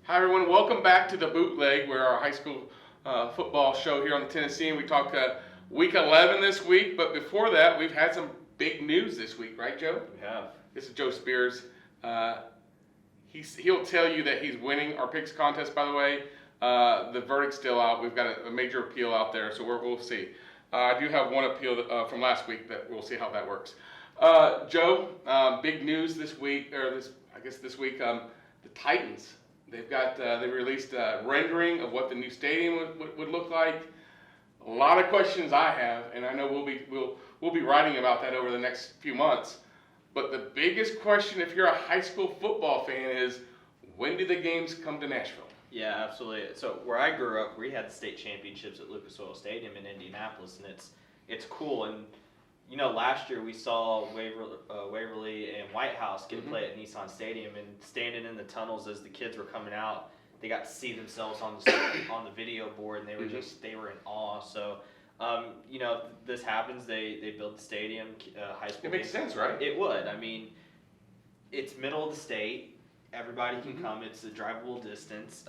Hi everyone, welcome back to the Bootleg. We're our high school football show here on the Tennessean. We talk week 11 this week, but before that, we've had some big news this week, right, Joe? We have. This is Joe Spears. He'll tell you that he's winning our picks contest, by the way. The verdict's still out. We've got a major appeal out there, so we'll see. I do have one appeal from last week that we'll see how that works. Joe, big news this week, or this week, the Titans. They released a rendering of what the new stadium would look like. A lot of questions I have, and I know we'll be writing about that over the next few months. But the biggest question, if you're a high school football fan, is when do the games come to Nashville? Yeah, absolutely. So where I grew up, we had the state championships at Lucas Oil Stadium in Indianapolis, and it's cool. And you know, last year we saw Waverly and White House get to play at Nissan Stadium, and standing in the tunnels as the kids were coming out, they got to see themselves on the video board, and they were in awe. So, you know, this happens. They build the stadium, high school. It makes sense, right? It would. I mean, it's middle of the state. Everybody can come. It's a drivable distance.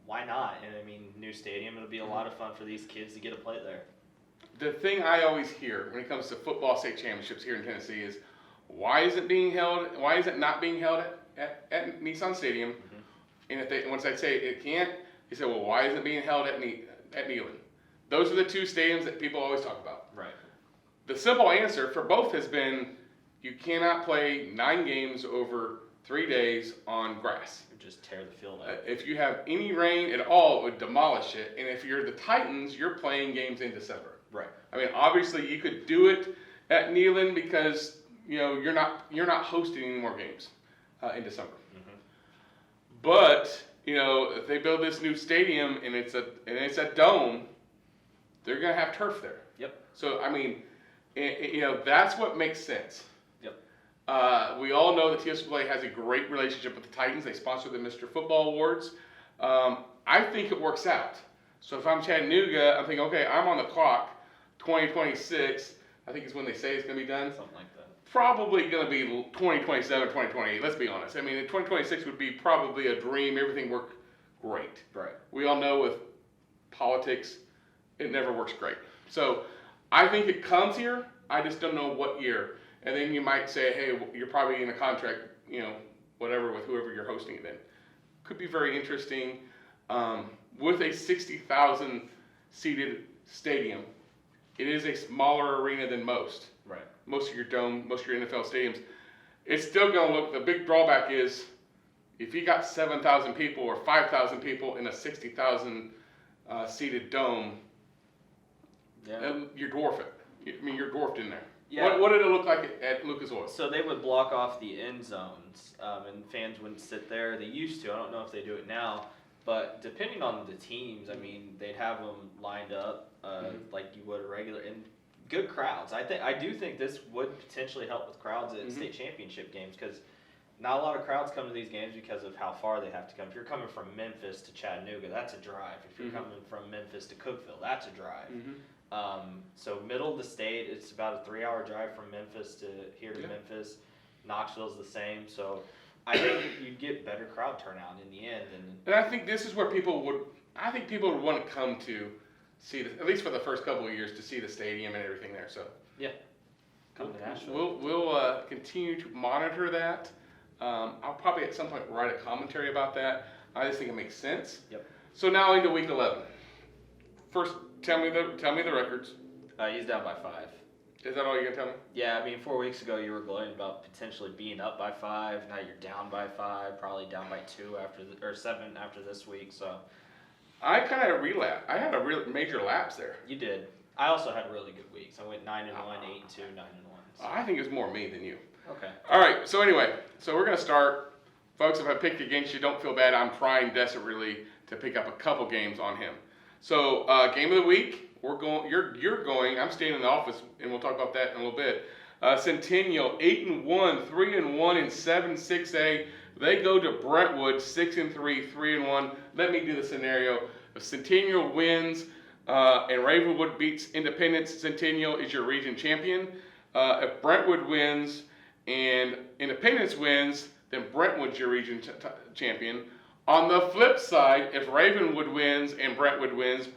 Why not? And I mean, new stadium. It'll be a lot of fun for these kids to get to play there. The thing I always hear when it comes to football state championships here in Tennessee is, why is it not being held at Nissan Stadium? And once I say it can't, they say, well, why isn't it being held at Neyland? Those are the two stadiums that people always talk about. Right. The simple answer for both has been, you cannot play 9 games over 3 days on grass. Just tear the field out. If you have any rain at all, it would demolish it. And if you're the Titans, you're playing games in December. Right. I mean, obviously you could do it at Neyland because you're not hosting any more games in December. But if they build this new stadium and it's a dome, they're gonna have turf there. Yep. So I mean, that's what makes sense. Yep. We all know that TSU has a great relationship with the Titans. They sponsor the Mr. Football Awards. I think it works out. So if I'm Chattanooga, I'm thinking, okay, I'm on the clock. 2026, I think is when they say it's going to be done. Something like that. Probably going to be 2027, 2028. Let's be honest. I mean, 2026 would be probably a dream. Everything worked great. Right. We all know with politics, it never works great. So I think it comes here. I just don't know what year. And then you might say, hey, you're probably in a contract, whatever, with whoever you're hosting it in. Could be very interesting. With a 60,000 seated stadium, it is a smaller arena than most. Right. Most of your dome, most of your NFL stadiums. It's still going to look, the big drawback is if you got 7,000 people or 5,000 people in a 60,000 seated dome, you dwarf it. I mean, you're dwarfed in there. Yeah. What did it look like at Lucas Oil? So they would block off the end zones, and fans wouldn't sit there. They used to. I don't know if they do it now. But depending on the teams, I mean, they'd have them lined up like you would a regular, and good crowds. I do think this would potentially help with crowds at state championship games, because not a lot of crowds come to these games because of how far they have to come. If you're coming from Memphis to Chattanooga, that's a drive. If you're coming from Memphis to Cookeville, that's a drive. So middle of the state, it's about a 3-hour drive from Memphis to here to Memphis. Knoxville's the same. So I think you'd get better crowd turnout in the end. And I think this is where people would want to come to see, at least for the first couple of years, to see the stadium and everything there. So yeah, come to Nashville. We'll continue to monitor that. I'll probably at some point write a commentary about that. I just think it makes sense. Yep. So now into week 11. First, tell me the records. He's down by 5. Is that all you're gonna tell me? Yeah, I mean, 4 weeks ago you were gloating about potentially being up by 5. Now you're down by 5, probably down by 2 or 7 after this week. So I kind of relapsed. I had a real major lapse there. You did. I also had really good weeks. I went 9-1, 8-2, 9-1. So. I think it's more me than you. Okay. All right. So anyway, we're gonna start, folks. If I picked against you, don't feel bad. I'm trying desperately to pick up a couple games on him. So game of the week. You're going. I'm staying in the office, and we'll talk about that in a little bit. Centennial 8-1, 3-1 in 7-6A. They go to Brentwood 6-3, 3-1. Let me do the scenario. If Centennial wins and Ravenwood beats Independence, Centennial is your region champion. If Brentwood wins and Independence wins, then Brentwood's your region champion. On the flip side, if Ravenwood wins and Brentwood wins,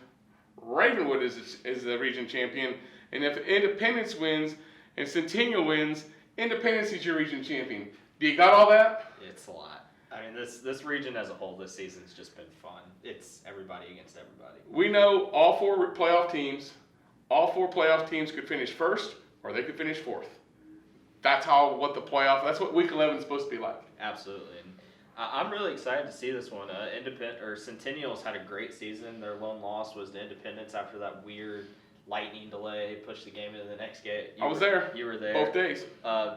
Ravenwood is the region champion. And if Independence wins and Centennial wins, Independence is your region champion. Do you got all that? It's a lot. I mean, this region as a whole this season's just been fun. It's everybody against everybody. We know all four playoff teams could finish first or they could finish fourth. That's what week 11 is supposed to be like. Absolutely. And I'm really excited to see this one. Centennial's had a great season. Their lone loss was to Independence after that weird lightning delay, pushed the game into the next game. I was there. You were there. Both days.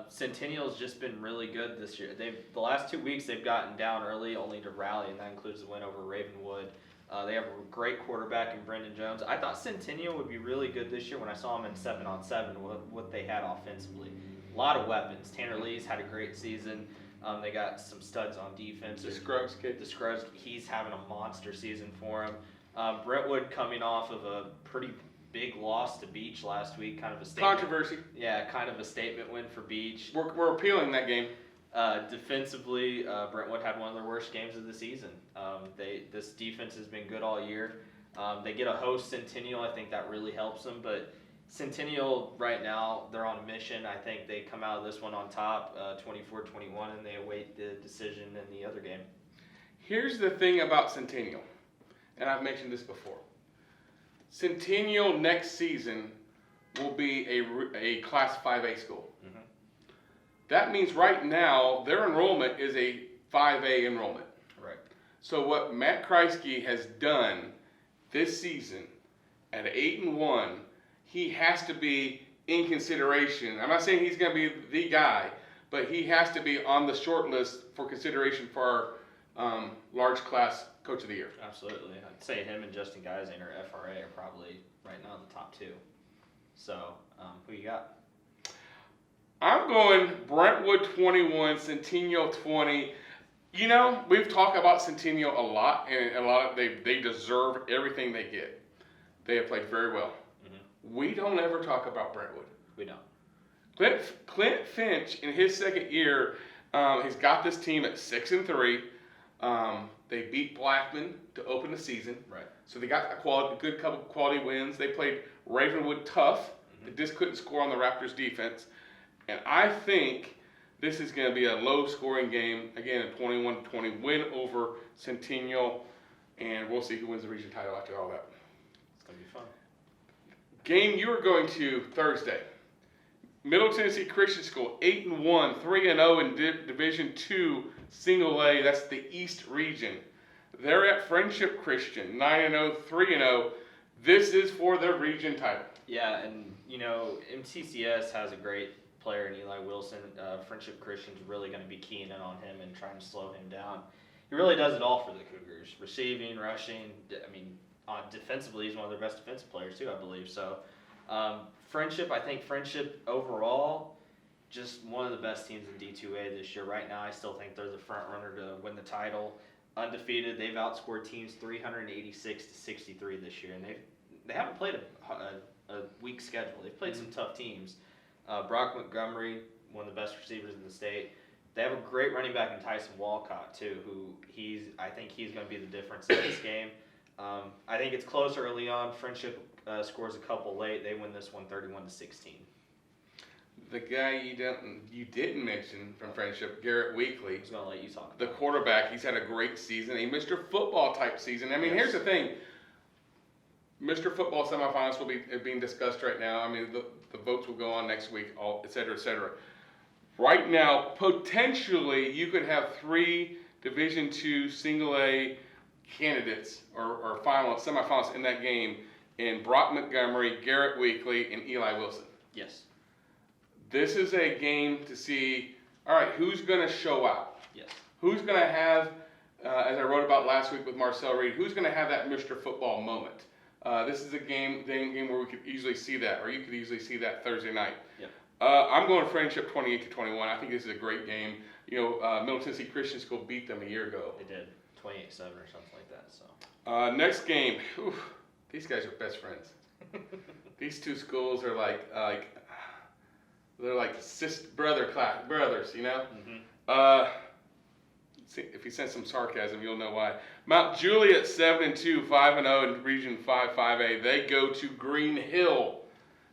Centennial's just been really good this year. The last 2 weeks they've gotten down early only to rally, and that includes the win over Ravenwood. They have a great quarterback in Brendan Jones. I thought Centennial would be really good this year when I saw them in 7-on-7, what they had offensively. A lot of weapons. Tanner Lee's had a great season. They got some studs on defense. The Scruggs kid. The Scruggs, he's having a monster season for him. Brentwood coming off of a pretty big loss to Beach last week, kind of a statement. Controversy. Yeah, kind of a statement win for Beach. We're appealing that game. Defensively, Brentwood had one of their worst games of the season. This defense has been good all year. They get a host Centennial. I think that really helps them. But Centennial right now, they're on a mission. I think they come out of this one on top, 24-21, and they await the decision in the other game. Here's the thing about Centennial, and I've mentioned this before. Centennial next season will be a Class 5A school. Mm-hmm. That means right now their enrollment is a 5A enrollment. Right. So what Matt Kreisky has done this season at 8-1, he has to be in consideration. I'm not saying he's going to be the guy, but he has to be on the short list for consideration for our large class coach of the year. Absolutely. I'd say him and Justin Geising or FRA are probably right now the top two. So, who you got? I'm going Brentwood 21, Centennial 20. You know, we've talked about Centennial a lot, and they deserve everything they get. They have played very well. Mm-hmm. We don't ever talk about Brentwood. We don't. Clint Finch, in his second year, has got this team at 6-3. They beat Blackman to open the season. Right. So they got a good couple quality wins. They played Ravenwood tough. Mm-hmm. They just couldn't score on the Raptors' defense. And I think this is going to be a low-scoring game. Again, a 21-20 win over Centennial. And we'll see who wins the region title after all that. It's going to be fun. Game you are going to Thursday. Middle Tennessee Christian School, 8-1, 3-0 in Division II Single A. That's the East Region. They're at Friendship Christian, 9-0, 3-0. This is for the region title. Yeah, and you know, MTCS has a great player in Eli Wilson. Friendship Christian's really going to be keying in on him and trying to slow him down. He really does it all for the Cougars. Receiving, rushing. I mean, defensively, he's one of their best defensive players too, I believe. So, I think Friendship overall, just one of the best teams in D2A this year. Right now, I still think they're the front runner to win the title. Undefeated, they've outscored teams 386-63 this year, and they haven't played a weak schedule. They've played some tough teams. Brock Montgomery, one of the best receivers in the state. They have a great running back in Tyson Walcott too, who I think he's going to be the difference in this game. I think it's close early on. Friendship scores a couple late. They win this one 31-16. The guy you didn't mention from Friendship, Garrett Weekly. I was going to let you talk about the quarterback. He's had a great season, a Mr. Football type season. I mean, Here's the thing. Mr. Football semifinals will be being discussed right now. I mean, the votes will go on next week, et cetera, et cetera. Right now, potentially, you could have 3 Division II Single A candidates or semifinalists in that game in Brock Montgomery, Garrett Weekly, and Eli Wilson. Yes. This is a game to see, all right, who's going to show out? Yes. Who's going to have, as I wrote about last week with Marcel Reed, who's going to have that Mr. Football moment? This is a game where we could easily see that, or you could easily see that Thursday night. Yep. I'm going Friendship 28-21. I think this is a great game. You know, Middle Tennessee Christian School beat them a year ago. They did, 28-7 or something like that. So. Next game, these guys are best friends. These two schools are they're like brothers, you know. Mm-hmm. if you sense some sarcasm, you'll know why. Mount Juliet 7-2, 5-0 in Region 5-5A. They go to Green Hill,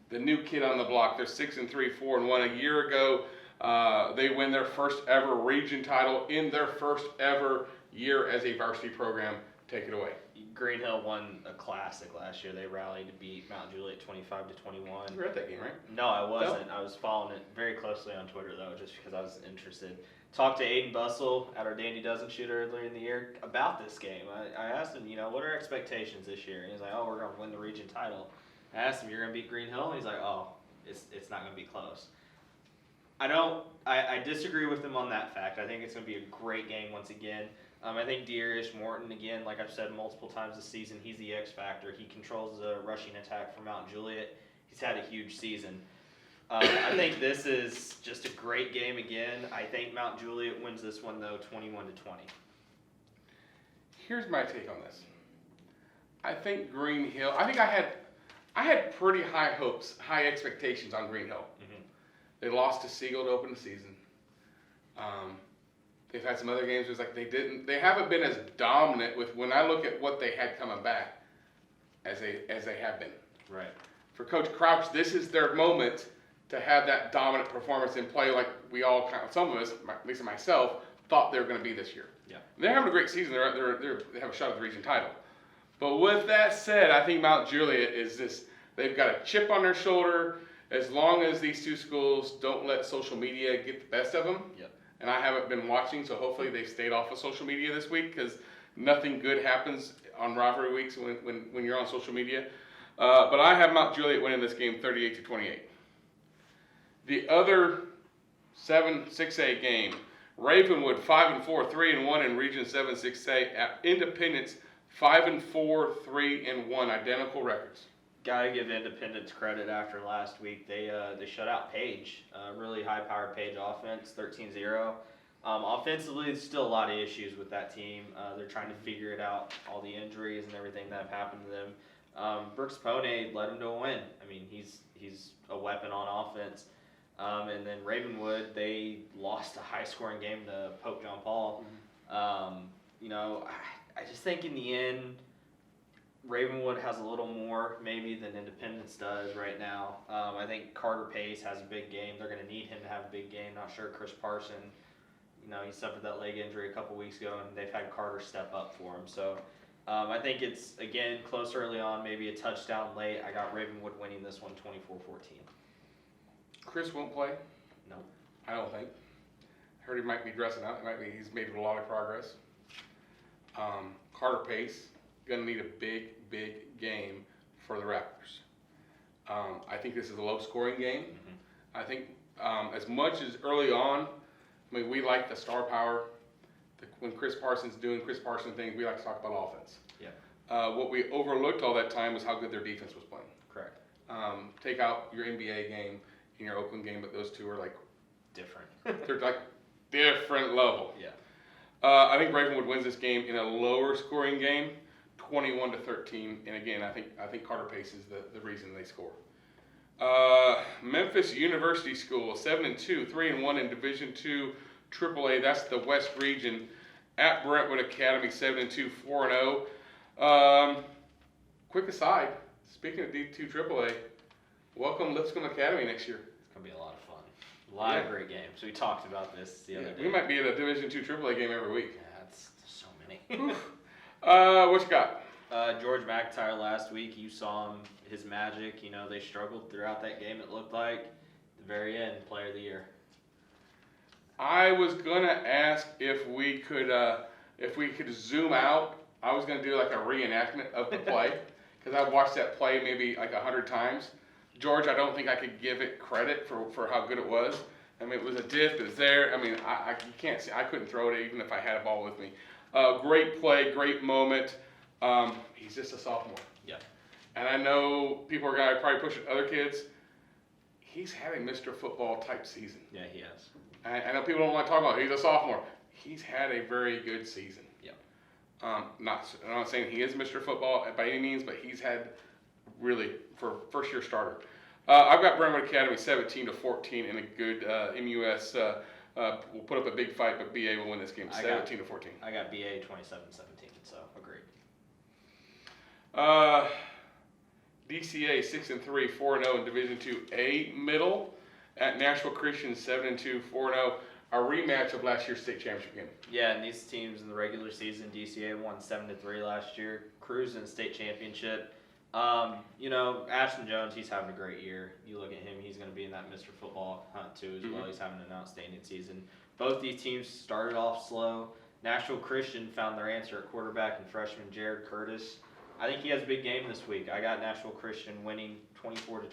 the new kid on the block. They're 6-3, 4-1. A year ago, they win their first ever region title in their first ever year as a varsity program. Take it away. Green Hill won a classic last year. They rallied to beat Mount Juliet 25-21. You were at that game, right? No, I wasn't. No? I was following it very closely on Twitter though, just because I was interested. Talked to Aiden Bussell at our Dandy Dozen shoot earlier in the year about this game. I asked him, what are expectations this year? And he's like, we're going to win the region title. I asked him, you're going to beat Green Hill? And he's like, it's not going to be close. I disagree with him on that fact. I think it's going to be a great game once again. I think Dearish Morton, again, like I've said multiple times this season, he's the X factor. He controls the rushing attack for Mount Juliet. He's had a huge season. I think this is just a great game again. I think Mount Juliet wins this one, though, 21-20. Here's my take on this. I think Green Hill, I had pretty high hopes, high expectations on Green Hill. Mm-hmm. They lost to Siegel to open the season. They've had some other games where it's like they haven't been as dominant with, when I look at what they had coming back, as they have been. Right. For Coach Crouch, this is their moment to have that dominant performance in play, like we all some of us, at least myself, thought they were going to be this year. Yeah. They're having a great season. They have a shot at the region title. But with that said, I think Mount Juliet is this. They've got a chip on their shoulder. As long as these two schools don't let social media get the best of them. Yep. And I haven't been watching, so hopefully they've stayed off of social media this week, because nothing good happens on rivalry weeks when you're on social media. But I have Mount Juliet winning this game 38-28. The other 6A game, Ravenwood 5-4, 3-1 in Region 7 6A. At Independence 5-4, 3-1, identical records. Gotta give Independence credit after last week. They shut out Page, really high-powered Page offense, 13-0. Offensively, there's still a lot of issues with that team. They're trying to figure it out, all the injuries and everything that have happened to them. Brooks Pone led them to a win. I mean, he's a weapon on offense. And then Ravenwood, they lost a high-scoring game to Pope John Paul. Mm-hmm. I just think in the end, Ravenwood has a little more maybe than Independence does right now. I think Carter Pace has a big game. They're going to need him to have a big game. Not sure Chris Parson, he suffered that leg injury a couple weeks ago, and they've had Carter step up for him. So I think it's, again, close early on, maybe a touchdown late. I got Ravenwood winning this one 24-14. Chris won't play? No. I don't think. I heard he might be dressing out. He's made a lot of progress. Carter Pace, going to need a big game for the Raptors. I think this is a low-scoring game. Mm-hmm. I think as much as early on, we like the star power. When Chris Parson's doing Chris Parson things, we like to talk about offense. Yeah. What we overlooked all that time was how good their defense was playing. Correct. Take out your NBA game and your Oakland game, but those two are like different. They're like different level. Yeah. I think Ravenwood wins this game in a lower scoring game, 21-13. And again, I think Carter Pace is the reason they score. Memphis University School, 7-2, 3-1 in Division II AAA. That's the West Region. At Brentwood Academy, 7-2, 4-0. Quick aside, speaking of D2 AAA, welcome Lipscomb Academy next year. It's gonna be a lot of fun. A lot of great games. We talked about this the other day. We might be at a Division II AAA game every week. Yeah, that's so many. What you got? George McIntyre last week, you saw him, his magic. They struggled throughout that game, it looked like. At the very end, player of the year. I was going to ask if we could zoom out. I was going to do like a reenactment of the play, because I've watched that play maybe like 100 times. George, I don't think I could give it credit for how good it was. It was a diff, it was there. You can't see, I couldn't throw it even if I had a ball with me. Great play, great moment. He's just a sophomore. Yeah. And I know people are going to probably push other kids. He's had a Mr. Football type season. Yeah, he has. I know people don't want to talk about it. He's a sophomore. He's had a very good season. Yeah. I'm not saying he is Mr. Football by any means, but he's had really, for first-year starter. I've got Brentwood Academy 17-14 in a good MUS will put up a big fight, but BA will win this game 17-14. I got BA 27-17, so agreed. DCA 6-3, 4-0 in Division IIA middle at Nashville Christian 7-2, 4-0. A rematch of last year's state championship game. Yeah, and these teams in the regular season, DCA won 7-3 last year, cruising state championship. Ashton Jones, he's having a great year. You look at him, he's going to be in that Mr. Football hunt too as well. He's having an outstanding season. Both these teams started off slow. Nashville Christian found their answer at quarterback and freshman Jared Curtis. I think he has a big game this week. I got Nashville Christian winning 24-21.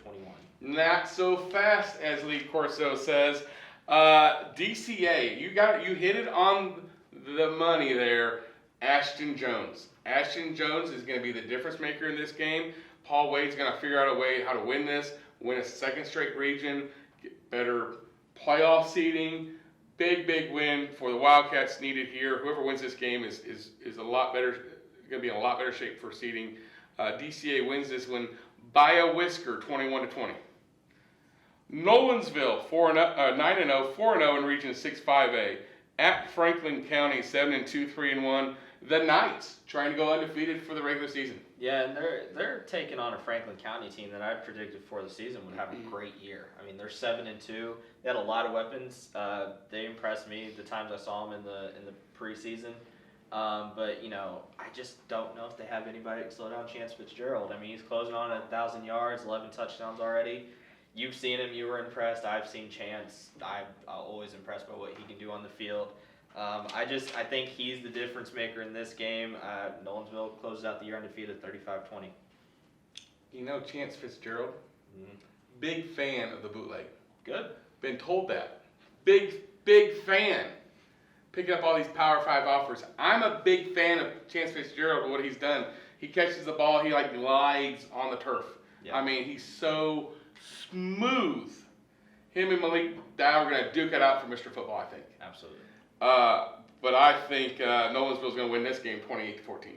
Not so fast, as Lee Corso says. DCA, you hit it on the money there. Ashton Jones. Ashton Jones is going to be the difference maker in this game. Paul Wade's going to figure out a way how to win this, win a second straight region, get better playoff seeding. Big win for the Wildcats needed here. Whoever wins this game is a lot better, going to be in a lot better shape for seeding. DCA wins this one by a whisker, 21-20. Nolensville 9-0, 4-0 in Region 6-5A. At Franklin County 7-2, 3-1. The Knights trying to go undefeated for the regular season. Yeah, and they're taking on a Franklin County team that I predicted for the season would have a great year. I mean, they're 7-2. They had a lot of weapons. They impressed me the times I saw them in the preseason. But I just don't know if they have anybody to slow down Chance Fitzgerald. I mean, he's closing on 1,000 yards, 11 touchdowns already. You've seen him. You were impressed. I've seen Chance. I'm always impressed by what he can do on the field. I think he's the difference maker in this game. Nolensville closes out the year undefeated 35-20. Chance Fitzgerald, big fan of the bootleg. Good. Been told that. Big fan. Picking up all these Power 5 offers. I'm a big fan of Chance Fitzgerald and what he's done. He catches the ball. He glides on the turf. Yeah. I mean, he's so smooth. Him and Malik Dow are going to duke it out for Mr. Football, I think. Absolutely. But I think Nolensville's going to win this game 28-14.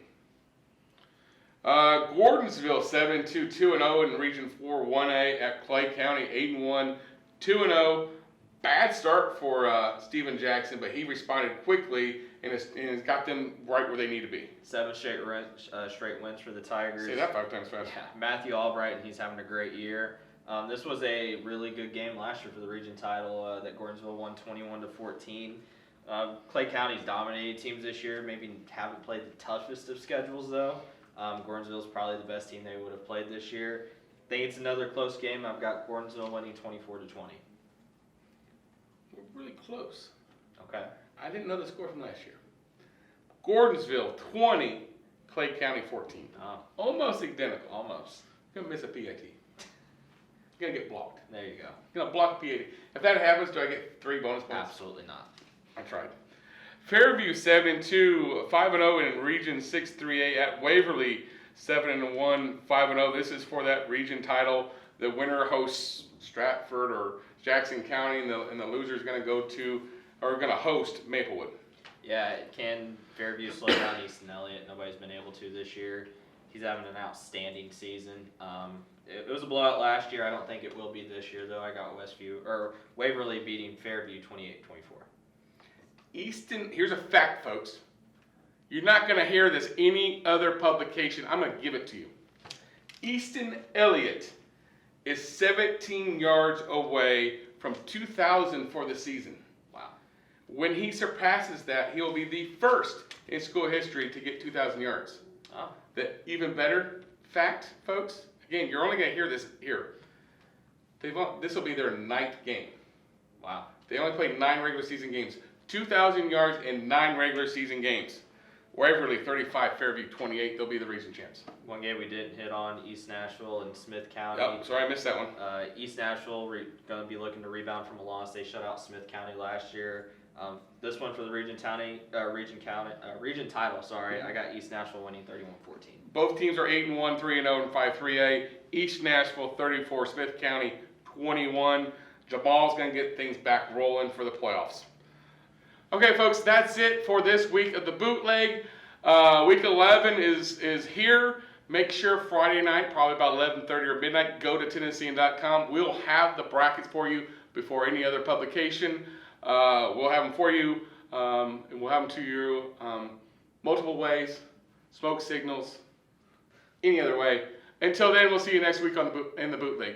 Gordonsville 7-2, 2-0 in Region 4 1A at Clay County 8-1, 2-0. Bad start for Steven Jackson, but he responded quickly and has got them right where they need to be. 7 straight wins for the Tigers. Say that 5 times fast. Yeah, Matthew Albright, he's having a great year. This was a really good game last year for the region title that Gordonsville won 21-14. Clay County's dominated teams this year. Maybe haven't played the toughest of schedules though. Gordonsville's probably the best team they would have played this year. I think it's another close game. I've got Gordonsville winning 24-20. We're really close. Okay. I didn't know the score from last year. Gordonsville 20, Clay County 14. Oh. Almost identical. Almost. You're going to miss a PAT. You're going to get blocked. There you go. You're going to block a PAT. If that happens, do I get 3 bonus points? Absolutely not. I tried. Fairview 7-2, 5-0 in Region 6-3A at Waverly 7-1, 5-0. This is for that region title. The winner hosts Stratford or Jackson County, and the loser is going to host Maplewood. Yeah, can Fairview slow down Easton Elliott? Nobody's been able to this year. He's having an outstanding season. It was a blowout last year. I don't think it will be this year though. I got Waverly beating Fairview 28-24. Easton, here's a fact, folks. You're not going to hear this any other publication. I'm going to give it to you. Easton Elliott is 17 yards away from 2,000 for the season. Wow. When he surpasses that, he will be the first in school history to get 2,000 yards. Oh. The even better fact, folks, again, you're only going to hear this here. This will be their 9th game. Wow. They only played 9 regular season games. 2,000 yards in 9 regular season games. Waverly 35, Fairview 28. They'll be the region champs. One game we didn't hit on, East Nashville and Smith County. Oh, sorry, I missed that one. East Nashville going to be looking to rebound from a loss. They shut out Smith County last year. This one for the region title. Sorry, I got East Nashville winning 31-14. Both teams are 8-1, 3-0, and 5-3A. East Nashville 34, Smith County 21. Jamal's going to get things back rolling for the playoffs. Okay, folks, that's it for this week of the Bootleg. Week 11 is here. Make sure Friday night, probably about 11:30 or midnight, go to Tennessean.com. We'll have the brackets for you before any other publication. We'll have them for you, and we'll have them to you multiple ways, smoke signals, any other way. Until then, we'll see you next week in the bootleg.